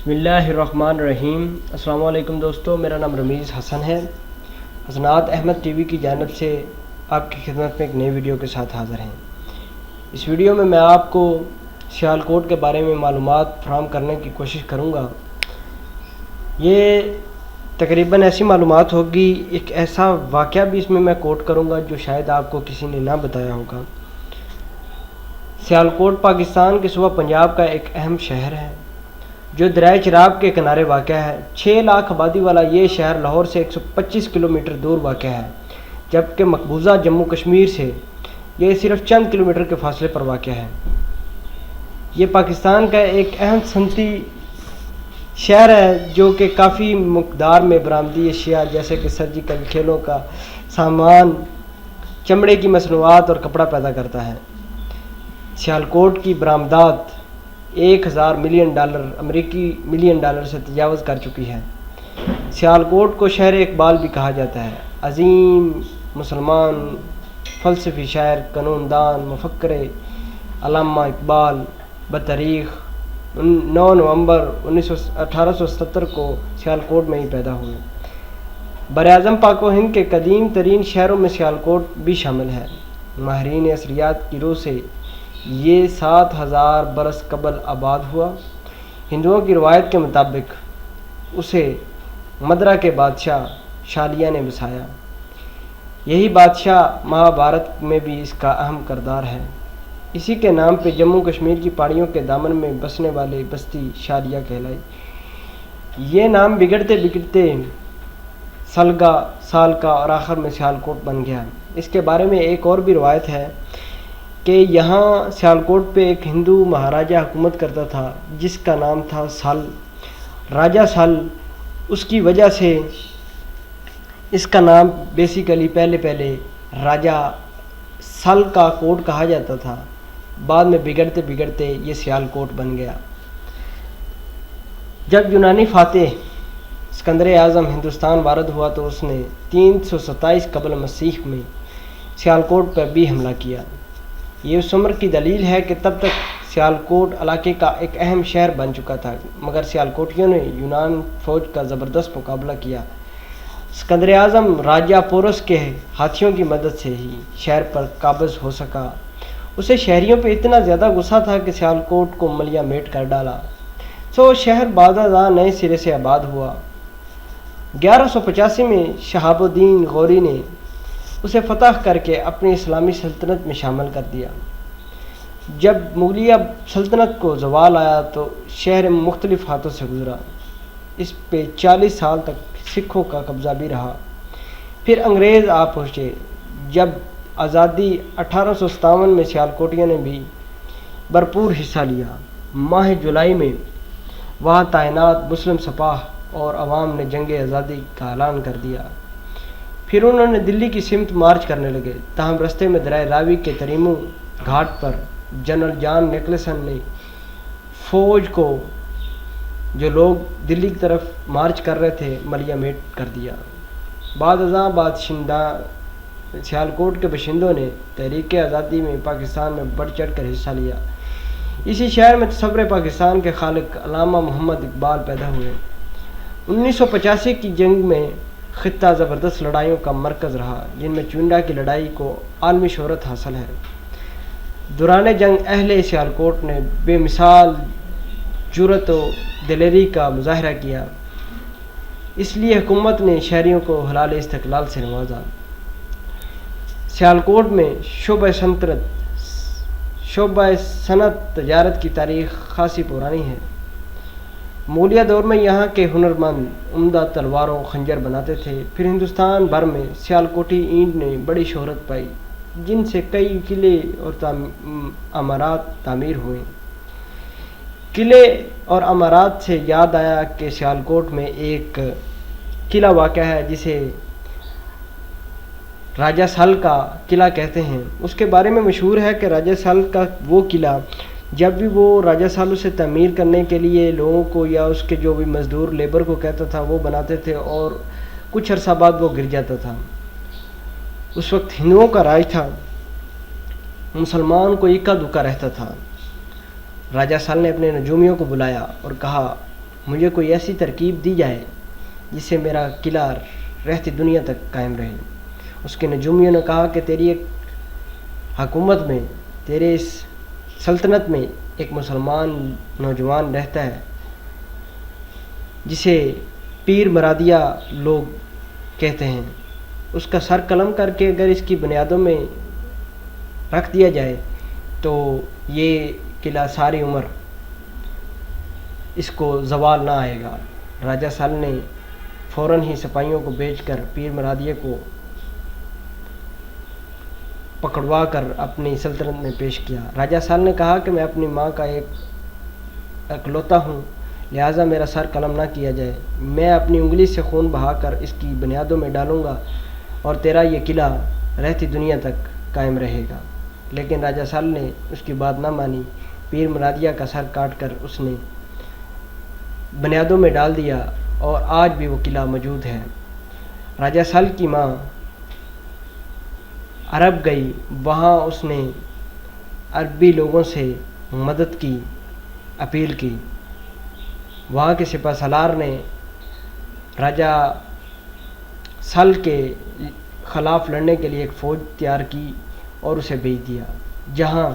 بسم اللہ الرحمن الرحیم۔ السلام علیکم دوستو، میرا نام رمیز حسن ہے۔ حسنات احمد ٹی وی کی جانب سے آپ کی خدمت میں ایک نئی ویڈیو کے ساتھ حاضر ہیں۔ اس ویڈیو میں آپ کو سیالکوٹ کے بارے میں معلومات فراہم کرنے کی کوشش کروں گا۔ یہ تقریباً ایسی معلومات ہوگی، ایک ایسا واقعہ بھی اس میں کوٹ کروں گا جو شاید آپ کو کسی نے نہ بتایا ہوگا۔ سیالکوٹ پاکستان کے صوبہ پنجاب کا ایک اہم شہر ہے جو دریائے چناب کے کنارے واقع ہے۔ 6 لاکھ آبادی والا یہ شہر لاہور سے 125 کلومیٹر دور واقع ہے، جبکہ مقبوضہ جموں کشمیر سے یہ صرف چند کلومیٹر کے فاصلے پر واقع ہے۔ یہ پاکستان کا ایک اہم صنعتی شہر ہے جو کہ کافی مقدار میں برآمدی اشیاء جیسے کہ سرجیکل کھیلوں کا سامان، چمڑے کی مصنوعات اور کپڑا پیدا کرتا ہے۔ سیالکوٹ کی برآمدات 1000 ملین ڈالر امریکی ملین ڈالر سے تجاوز کر چکی ہے۔ سیالکوٹ کو شہر اقبال بھی کہا جاتا ہے۔ عظیم مسلمان فلسفی شاعر، قانون دان، مفکر علامہ اقبال بتاریخ 9 نومبر 1870 کو سیالکوٹ میں ہی پیدا ہوئے۔ براعظم پاک و ہند کے قدیم ترین شہروں میں سیالکوٹ بھی شامل ہے۔ ماہرین اثریات کی روح سے یہ 7000 برس قبل آباد ہوا۔ ہندوؤں کی روایت کے مطابق اسے مدرا کے بادشاہ شالیہ نے بسایا۔ یہی بادشاہ مہابھارت میں بھی اس کا اہم کردار ہے۔ اسی کے نام پہ جموں کشمیر کی پہاڑیوں کے دامن میں بسنے والے بستی شالیہ کہلائی۔ یہ نام بگڑتے بگڑتے سلگا، سالکا اور آخر میں سیالکوٹ بن گیا۔ اس کے بارے میں ایک اور بھی روایت ہے کہ یہاں سیالکوٹ پہ ایک ہندو مہاراجہ حکومت کرتا تھا جس کا نام تھا سل، راجہ سل۔ اس کی وجہ سے اس کا نام بیسیکلی پہلے راجہ سل کا کوٹ کہا جاتا تھا، بعد میں بگڑتے بگڑتے یہ سیالکوٹ بن گیا۔ جب یونانی فاتح اسکندر اعظم ہندوستان وارد ہوا تو اس نے 327 قبل مسیح میں سیالکوٹ پر بھی حملہ کیا۔ یہ اس عمر کی دلیل ہے کہ تب تک سیالکوٹ علاقے کا ایک اہم شہر بن چکا تھا، مگر سیالکوٹیوں نے یونان فوج کا زبردست مقابلہ کیا۔ اسکندر اعظم راجہ پورس کے ہاتھیوں کی مدد سے ہی شہر پر قابض ہو سکا۔ اسے شہریوں پہ اتنا زیادہ غصہ تھا کہ سیالکوٹ کو ملیا میٹ کر ڈالا۔ شہر بعد ازاں نئے سرے سے آباد ہوا۔ 1185 میں شہاب الدین غوری نے اسے فتح کر کے اپنی اسلامی سلطنت میں شامل کر دیا۔ جب مغلیہ سلطنت کو زوال آیا تو شہر مختلف ہاتھوں سے گزرا۔ اس پہ 40 سال تک سکھوں کا قبضہ بھی رہا۔ پھر انگریز آ پہنچے۔ جب آزادی 1857 میں سیالکوٹیوں نے بھی بھرپور حصہ لیا۔ ماہ جولائی میں وہاں تعینات مسلم سپاہ اور عوام نے جنگ آزادی کا اعلان کر دیا۔ پھر انہوں نے دلی کی سمت مارچ کرنے لگے، تاہم رستے میں دریائے راوی کے تریمو گھاٹ پر جنرل جان نکلسن نے فوج کو، جو لوگ دلی کی طرف مارچ کر رہے تھے، ملیا میٹ کر دیا۔ بعد ازاں سیالکوٹ کے باشندوں نے تحریک آزادی میں پاکستان میں بڑھ چڑھ کر حصہ لیا۔ اسی شہر میں تصور پاکستان کے خالق علامہ محمد اقبال پیدا ہوئے۔ 1985 کی جنگ میں خطہ زبردست لڑائیوں کا مرکز رہا، جن میں چونڈا کی لڑائی کو عالمی شہرت حاصل ہے۔ دوران جنگ اہل سیالکوٹ نے بے مثال جرأت و دلیری کا مظاہرہ کیا، اس لیے حکومت نے شہریوں کو حلال استقلال سے نوازا۔ سیالکوٹ میں شعبہ صنعت تجارت کی تاریخ خاصی پرانی ہے۔ مغلیہ دور میں یہاں کے ہنرمند عمدہ تلواروں خنجر بناتے تھے۔ پھر ہندوستان بھر میں سیالکوٹی اینٹ نے بڑی شہرت پائی، جن سے کئی قلعے اور عمارات تعمیر ہوئے۔ قلعے اور عمارات سے یاد آیا کہ سیالکوٹ میں ایک قلعہ واقع ہے جسے راجہ سل کا قلعہ کہتے ہیں۔ اس کے بارے میں مشہور ہے کہ راجہ سل کا وہ قلعہ جب بھی وہ راجہ سال اسے تعمیر کرنے کے لیے لوگوں کو یا اس کے جو بھی مزدور لیبر کو کہتا تھا وہ بناتے تھے، اور کچھ عرصہ بعد وہ گر جاتا تھا۔ اس وقت ہندوؤں کا راج تھا، مسلمان کو اکا دکا رہتا تھا۔ راجہ سال نے اپنے نجومیوں کو بلایا اور کہا مجھے کوئی ایسی ترکیب دی جائے جس سے میرا قلعہ رہتی دنیا تک قائم رہے۔ اس کے نجومیوں نے کہا کہ تیری ایک حکومت میں، تیرے اس سلطنت میں ایک مسلمان نوجوان رہتا ہے جسے پیر مرادیہ لوگ کہتے ہیں، اس کا سر قلم کر کے اگر اس کی بنیادوں میں رکھ دیا جائے تو یہ قلعہ ساری عمر اس کو زوال نہ آئے گا۔ راجہ سال نے فوراً ہی سپاہیوں کو بھیج کر پیر مرادیہ کو پکڑوا کر اپنی سلطنت میں پیش کیا۔ راجہ سال نے کہا کہ میں اپنی ماں کا ایک اکلوتا ہوں، لہٰذا میرا سر قلم نہ کیا جائے، میں اپنی انگلی سے خون بہا کر اس کی بنیادوں میں ڈالوں گا اور تیرا یہ قلعہ رہتی دنیا تک قائم رہے گا۔ لیکن راجہ سال نے اس کی بات نہ مانی، پیر مرادیہ کا سر کاٹ کر اس نے بنیادوں میں ڈال دیا اور آج بھی وہ قلعہ موجود ہے۔ راجہ سال کی ماں عرب گئی، وہاں اس نے عربی لوگوں سے مدد کی اپیل کی۔ وہاں کے سپہ سالار نے راجہ سال کے خلاف لڑنے کے لیے ایک فوج تیار کی اور اسے بھیج دیا، جہاں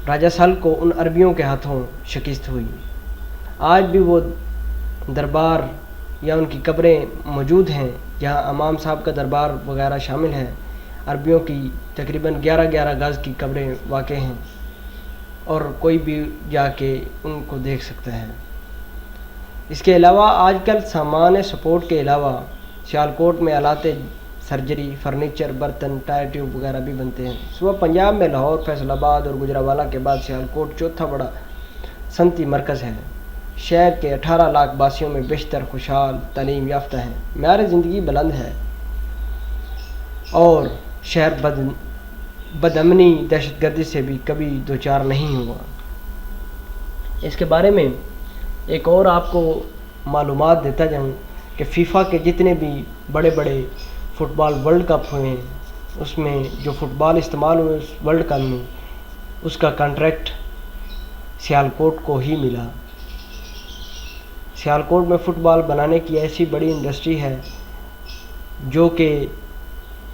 راجہ سال کو ان عربیوں کے ہاتھوں شکست ہوئی۔ آج بھی وہ دربار یا ان کی قبریں موجود ہیں جہاں امام صاحب کا دربار وغیرہ شامل ہے۔ عربیوں کی تقریباً 11 گز کی قبریں واقع ہیں اور کوئی بھی جا کے ان کو دیکھ سکتا ہے۔ اس کے علاوہ آج کل سامان سپورٹ کے علاوہ سیالکوٹ میں آلات سرجری، فرنیچر، برتن، ٹائر ٹیوب وغیرہ بھی بنتے ہیں۔ صوبہ پنجاب میں لاہور، فیصل آباد اور گجرانوالہ کے بعد سیالکوٹ چوتھا بڑا صنعتی مرکز ہے۔ شہر کے 18 لاکھ باسیوں میں بیشتر خوشحال، تعلیم یافتہ ہیں، معیار زندگی بلند ہے اور شہر بدامنی، دہشت گردی سے بھی کبھی دوچار نہیں ہوا۔ اس کے بارے میں ایک اور آپ کو معلومات دیتا جاؤں کہ فیفا کے جتنے بھی بڑے بڑے فٹ بال ورلڈ کپ ہوئے ہیں، اس میں جو فٹ بال استعمال ہوئے اس ورلڈ کپ میں، اس کا کنٹریکٹ سیالکوٹ کو ہی ملا۔ سیالکوٹ میں فٹ بال بنانے کی ایسی بڑی انڈسٹری ہے جو کہ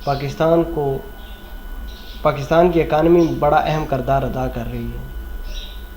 پاکستان کی اکانومی میں بڑا اہم کردار ادا کر رہی ہے۔